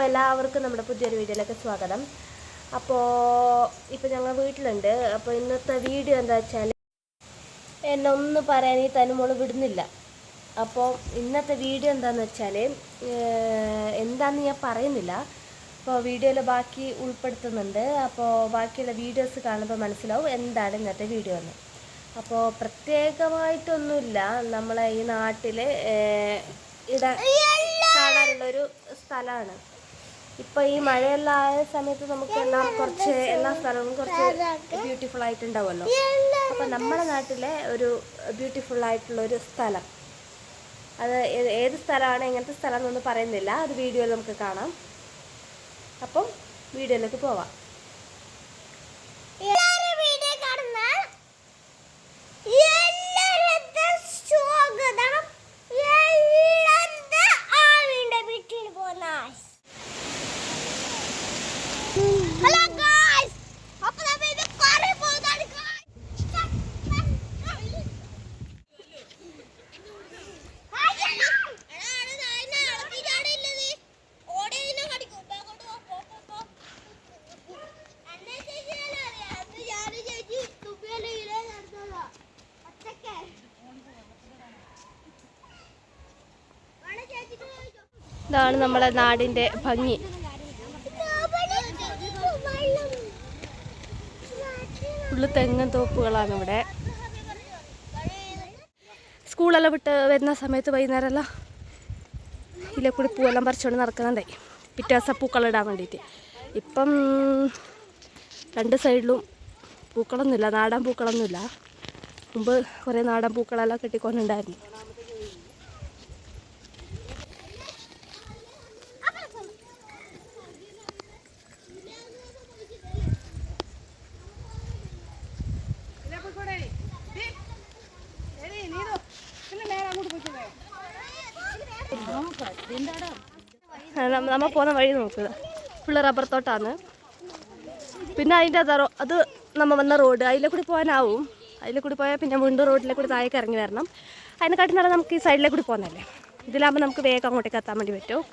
എല്ലാവർക്കും നമ്മുടെ പുതിയൊരു വീഡിയോയിലേക്ക് സ്വാഗതം. അപ്പോൾ ഇപ്പോൾ ഞങ്ങൾ വീട്ടിലുണ്ട്. അപ്പോൾ ഇന്നത്തെ വീഡിയോ എന്താ വെച്ചാൽ എന്നെ ഒന്ന് പറയാൻ ഈ തനുമോള് വിടുന്നില്ല. അപ്പോൾ ഇന്നത്തെ വീഡിയോ എന്താണെന്ന് വെച്ചാൽ എന്താണെന്ന് ഞാൻ പറയുന്നില്ല. അപ്പോൾ വീഡിയോയിൽ ബാക്കി ഉൾപ്പെടുത്തുന്നുണ്ട്. അപ്പോൾ ബാക്കിയുള്ള വീഡിയോസ് കാണുമ്പോൾ മനസ്സിലാവും എന്താണ് ഇന്നത്തെ വീഡിയോ എന്ന്. അപ്പോൾ പ്രത്യേകമായിട്ടൊന്നുമില്ല. നമ്മളെ ഈ നാട്ടിൽ കാണാനുള്ളൊരു സ്ഥലമാണ്. ഇപ്പോൾ ഈ മഴയെല്ലാം ആയ സമയത്ത് നമുക്ക് എല്ലാ സ്ഥലവും കുറച്ച് ബ്യൂട്ടിഫുൾ ആയിട്ടുണ്ടാവുമല്ലോ. അപ്പോൾ നമ്മുടെ നാട്ടിലെ ഒരു ബ്യൂട്ടിഫുൾ ആയിട്ടുള്ളൊരു സ്ഥലം, അത് ഏത് സ്ഥലമാണ്, എങ്ങനത്തെ സ്ഥലം എന്നൊന്നും പറയുന്നില്ല, അത് വീഡിയോയിൽ നമുക്ക് കാണാം. അപ്പം വീഡിയോയിലേക്ക് പോവാം. ഇതാണ് നമ്മളെ നാടിൻ്റെ ഭംഗി. ഫുള്ള് തെങ്ങൻ തോപ്പുകളാണ് ഇവിടെ. സ്കൂളെല്ലാം വിട്ട് വരുന്ന സമയത്ത് വൈകുന്നേരമെല്ലാം ഇതിലെ കൂടി പൂവെല്ലാം പറിച്ചുകൊണ്ട് നടക്കുന്നുണ്ടായി, പിറ്റേ ദിവസം പൂക്കളിടാൻ വേണ്ടിയിട്ട്. ഇപ്പം രണ്ട് സൈഡിലും പൂക്കളൊന്നുമില്ല, നാടൻ പൂക്കളൊന്നുമില്ല. മുമ്പ് കുറേ നാടൻ പൂക്കളെല്ലാം കെട്ടിക്കൊണ്ടുണ്ടായിരുന്നു. നമ്മൾ പോകുന്ന വഴി നോക്കുക, ഫുള്ള് റബ്ബർ തോട്ടാണ്. പിന്നെ അതിൻ്റെ അത് നമ്മൾ വന്ന റോഡ്, അതിലെ കൂടി പോകാനാവും. അതിലെ കൂടി പോയാൽ പിന്നെ വീണ്ടും റോഡിലെ കൂടി താഴേക്ക് ഇറങ്ങി വരണം. അതിനെക്കാട്ടി നല്ല നമുക്ക് ഈ സൈഡിലെ കൂടി പോകുന്നതല്ലേ. ഇതിലാകുമ്പോൾ നമുക്ക് വേഗം അങ്ങോട്ടേക്ക് എത്താൻ വേണ്ടി പറ്റും.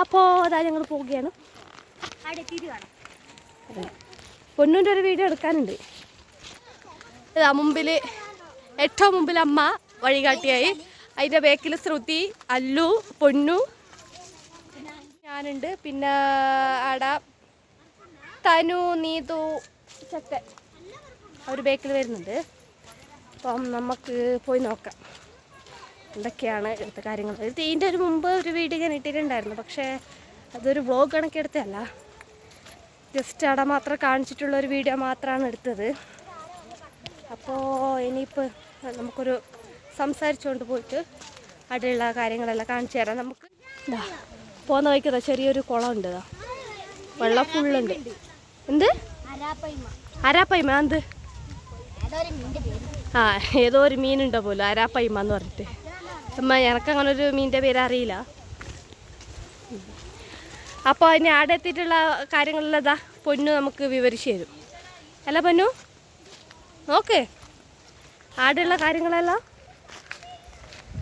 അപ്പോൾ അതാ ഞങ്ങൾ പോവുകയാണ്. പൊന്നൂൻ്റെ ഒരു വീഡിയോ എടുക്കാനുണ്ട്. മുമ്പിൽ ഏറ്റവും മുമ്പിൽ അമ്മ വഴികാട്ടിയായി, അതിൻ്റെ ബാക്കിൽ ശ്രുതി, അല്ലു, പൊന്നു, ഞാനുണ്ട്. പിന്നെ ആട തനു, നീതു, ചക്കൻ അവർ ബാക്കിൽ വരുന്നുണ്ട്. അപ്പം നമുക്ക് പോയി നോക്കാം എന്തൊക്കെയാണ് ഇവിടുത്തെ കാര്യങ്ങൾ. ഇതിൻ്റെ ഒരു മുമ്പ് ഒരു വീഡിയോ ഞാൻ ഇട്ടിട്ടുണ്ടായിരുന്നു, പക്ഷേ അതൊരു വ്ളോഗ് കണക്കെടുത്തല്ല, ജസ്റ്റ് അവിടെ മാത്രം കാണിച്ചിട്ടുള്ളൊരു വീഡിയോ മാത്രമാണ് എടുത്തത്. അപ്പോൾ ഇനിയിപ്പോൾ നമുക്കൊരു സംസാരിച്ചുകൊണ്ട് പോയിട്ട് അവിടെയുള്ള കാര്യങ്ങളെല്ലാം കാണിച്ചു തരാം. നമുക്ക് പോകുന്ന വഴിക്കതാ ചെറിയൊരു കുളമുണ്ട്, വെള്ളം ഫുള്ളുണ്ട്. എന്ത് അരാപ്പയ്മ? എന്ത്? ആ, ഏതോ ഒരു മീനുണ്ടോ പോലും അരാപ്പയ്മ എന്ന് പറഞ്ഞിട്ട്. അമ്മ എനക്കങ്ങനെ ഒരു മീനിൻ്റെ പേര് അറിയില്ല. അപ്പോൾ ഇനി അവിടെ എത്തിയിട്ടുള്ള കാര്യങ്ങളെല്ലാം ഇതാ പൊന്നു നമുക്ക് വിവരിച്ചു തരും. അല്ല പൊന്നു, നോക്ക്, ആടെയുള്ള കാര്യങ്ങളെല്ലാം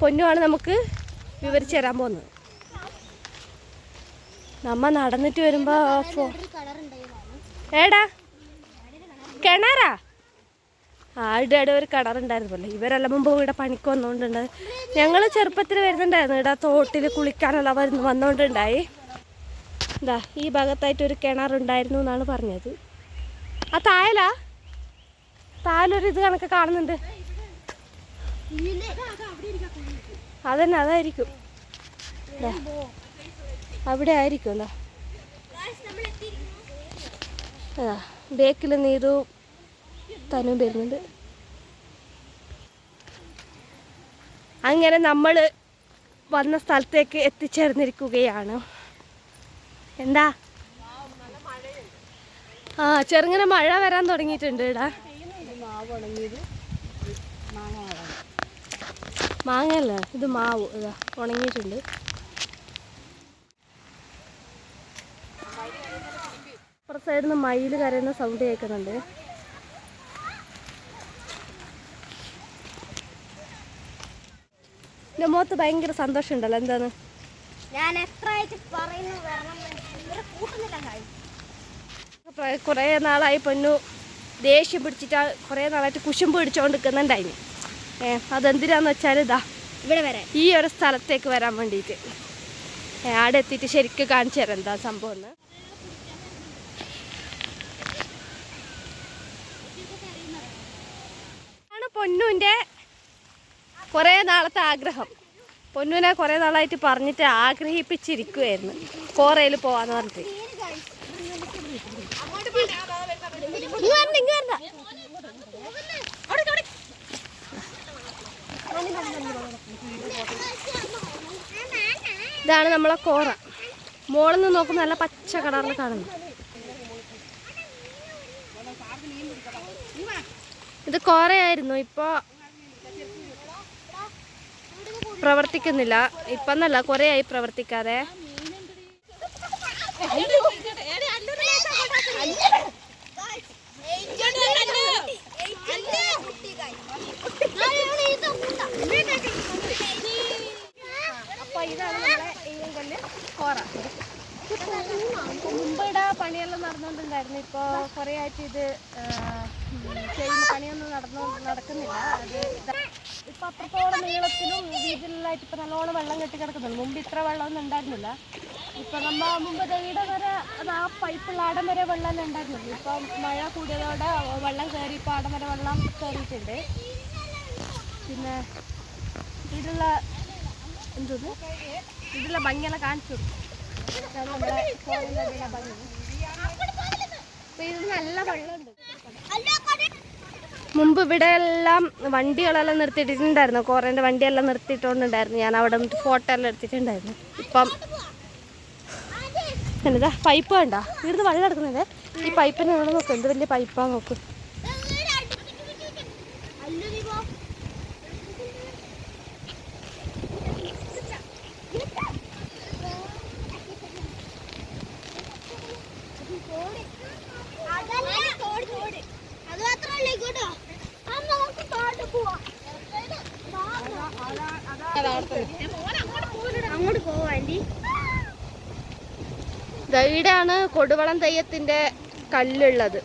പൊന്നുമാണ് നമുക്ക് വിവരിച്ചു തരാൻ പോകുന്നത്. നമ്മ നടന്നിട്ട് വരുമ്പോൾ ഏടാ കിണറാ? ആടെ ഒരു കിണറുണ്ടായിരുന്നല്ലോ. ഇവരെല്ലാം മുമ്പ് ഇവിടെ പണിക്ക് വന്നുകൊണ്ടുണ്ട്. ഞങ്ങൾ ചെറുപ്പത്തിൽ വരുന്നുണ്ടായിരുന്നു ഇവിടെ തോട്ടിൽ കുളിക്കാനെല്ലാം വന്നുകൊണ്ടുണ്ടായി. എന്താ ഈ ഭാഗത്തായിട്ടൊരു കിണറുണ്ടായിരുന്നു എന്നാണ് പറഞ്ഞത്. ആ താഴൊരു ഇത് കണക്ക് കാണുന്നുണ്ട്. അതന്നെ, അതായിരിക്കും, അവിടെ ആയിരിക്കും. എന്താ ബേക്കിൽ നീതു തനും വരുന്നുണ്ട്. അങ്ങനെ നമ്മൾ വന്ന സ്ഥലത്തേക്ക് എത്തിച്ചേർന്നിരിക്കുകയാണ്. എന്താ ചെറുങ്ങനെ മഴ വരാൻ തുടങ്ങിയിട്ടുണ്ട്. ഇവിടെ മാങ്ങയല്ലേ, ഇത് മാവ് ഇതാ ഉണങ്ങിയിട്ടുണ്ട്. അപ്പുറ സൈഡിൽ നിന്ന് മയിൽ കരയുന്ന സൗണ്ട് കേൾക്കുന്നുണ്ട്. എൻ്റെ മുഖത്ത് ഭയങ്കര സന്തോഷമുണ്ടല്ലോ. എന്താണ് ഞാൻ എത്രയായിട്ട് പറയുന്നു വരണം കൂട്ടുന്നില്ല. കുറേ നാളായി പൊന്നു ദേഷ്യം പിടിച്ചിട്ട് കുറേ നാളായിട്ട് കുശുമ്പ് പിടിച്ചുകൊണ്ട് നിൽക്കുന്നുണ്ടായിന്. അതെന്തിനാന്ന് വെച്ചാൽ ഇതാ ഇവിടെ വരാൻ, ഈ ഒരു സ്ഥലത്തേക്ക് വരാൻ വേണ്ടിയിട്ട്. അവിടെ എത്തിയിട്ട് ശരിക്കും കാണിച്ചു തരാം എന്താ സംഭവം എന്ന്. ആണ് പൊന്നുവിൻ്റെ കുറേ നാളത്തെ ആഗ്രഹം. പൊന്നുവിനെ കുറേ നാളായിട്ട് പറഞ്ഞിട്ട് ആഗ്രഹിപ്പിച്ചിരിക്കുമായിരുന്നു കോറയിൽ പോവാന്ന് പറഞ്ഞിട്ട്. ഇതാണ് നമ്മളെ കോറ. മോളിൽ നിന്ന് നോക്കുമ്പോൾ നല്ല പച്ച കളറിൽ കാണുന്നു. ഇത് കോറയായിരുന്നു, ഇപ്പോൾ പ്രവർത്തിക്കുന്നില്ല. ഇപ്പം എന്നല്ല, കുറേ ആയി പ്രവർത്തിക്കാതെ. അപ്പോൾ ഇതാണ് നമ്മളെ ഈയങ്കല്ല് കോറ. മുമ്പിടെ പണിയെല്ലാം നടന്നുകൊണ്ടുണ്ടായിരുന്നു. ഇപ്പോൾ കുറേ ആയിട്ട് ഇത് ചെയ്യുന്ന പണിയൊന്നും നടക്കുന്നില്ല. അത് ഇപ്പം അത്രത്തോളം നീളത്തിലും വീതിയിലായിട്ട് ഇപ്പം നല്ലോണം വെള്ളം കെട്ടി കിടക്കുന്നുണ്ട്. മുമ്പ് ഇത്ര വെള്ളമൊന്നും ഉണ്ടായിരുന്നില്ല. ഇപ്പം നമ്മൾ മുമ്പ് ഈടെ വരെ അത് ആ പൈപ്പുള്ള ആടം വരെ വെള്ളമെല്ലാം ഉണ്ടായിരുന്നുള്ളൂ. ഇപ്പം മഴ കൂടിയതോടെ വെള്ളം കയറി, ഇപ്പോൾ ആടം വരെ വെള്ളം കയറിയിട്ടുണ്ട്. പിന്നെ ഇതിലുള്ള എന്തോന്ന് ഇതിലുള്ള ഭംഗിയെല്ലാം കാണിച്ചു കൊടുക്കും. നമ്മളെ കോറിൻ്റെ ഭംഗി. അപ്പോൾ ഇത് നല്ല വെള്ളമുണ്ട്. മുമ്പ് ഇവിടെ എല്ലാം വണ്ടികളെല്ലാം നിർത്തിയിട്ടുണ്ടായിരുന്നു. കോറേൻ്റെ വണ്ടിയെല്ലാം നിർത്തിയിട്ടുണ്ടായിരുന്നു. ഞാൻ അവിടെ ഫോട്ടോ എല്ലാം എടുത്തിട്ടുണ്ടായിരുന്നു. ഇപ്പം എന്താ പൈപ്പ് വേണ്ട, ഇവിടുന്ന് വെള്ളം എടുക്കുന്നത്. ഈ പൈപ്പിന് ഇവിടെ നോക്കും, എന്ത് വലിയ പൈപ്പാണ് നോക്ക്. അങ്ങോട്ട് പോവാണ്ടി. ഇവിടെയാണ് കൊടുവളം തെയ്യത്തിൻ്റെ കല്ലുള്ളത്.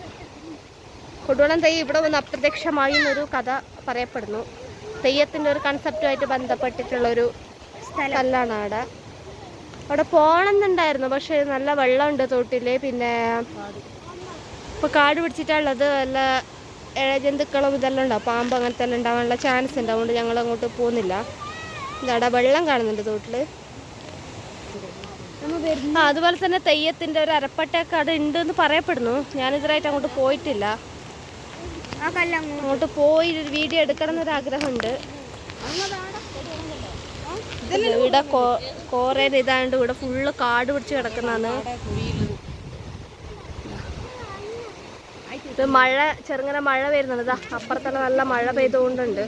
കൊടുവളം തെയ്യം ഇവിടെ വന്ന് അപ്രത്യക്ഷമായി എന്നൊരു കഥ പറയപ്പെടുന്നു. തെയ്യത്തിൻ്റെ ഒരു കൺസെപ്റ്റുമായിട്ട് ബന്ധപ്പെട്ടിട്ടുള്ളൊരു കല്ലാണ് അവിടെ. അവിടെ പോകണമെന്നുണ്ടായിരുന്നു, പക്ഷേ നല്ല വെള്ളമുണ്ട് തോട്ടിൽ. പിന്നെ ഇപ്പോൾ കാട് പിടിച്ചിട്ടുള്ളത് വല്ല ജന്തുക്കളും ഇതെല്ലാം ഉണ്ടാവും, പാമ്പ് അങ്ങനത്തെ എല്ലാം ഉണ്ടാവാനുള്ള ചാൻസ് ഉണ്ട്. അതുകൊണ്ട് ഞങ്ങൾ അങ്ങോട്ട് പോകുന്നില്ല. അവിടെ വെള്ളം കാണുന്നുണ്ട് തോട്ടിൽ. അതുപോലെ തന്നെ തെയ്യത്തിൻ്റെ ഒരു അരപ്പട്ടയൊക്കെ അവിടെ ഉണ്ട് എന്ന് പറയപ്പെടുന്നു. ഞാനിതുവരായിട്ട് അങ്ങോട്ട് പോയിട്ടില്ല. അങ്ങോട്ട് പോയി ഒരു വീഡിയോ എടുക്കണം എന്നൊരാഗ്രഹമുണ്ട്. ഇവിടെ കോറേൻ്റെ ഇതാണ്ട് ഇവിടെ ഫുള്ള് കാട് പിടിച്ച് കിടക്കുന്നതാണ്. ഇത് മഴ ചെറുങ്ങനെ മഴ വരുന്നുണ്ട്. അപ്പുറത്തെല്ലാം നല്ല മഴ പെയ്തുകൊണ്ടുണ്ട്.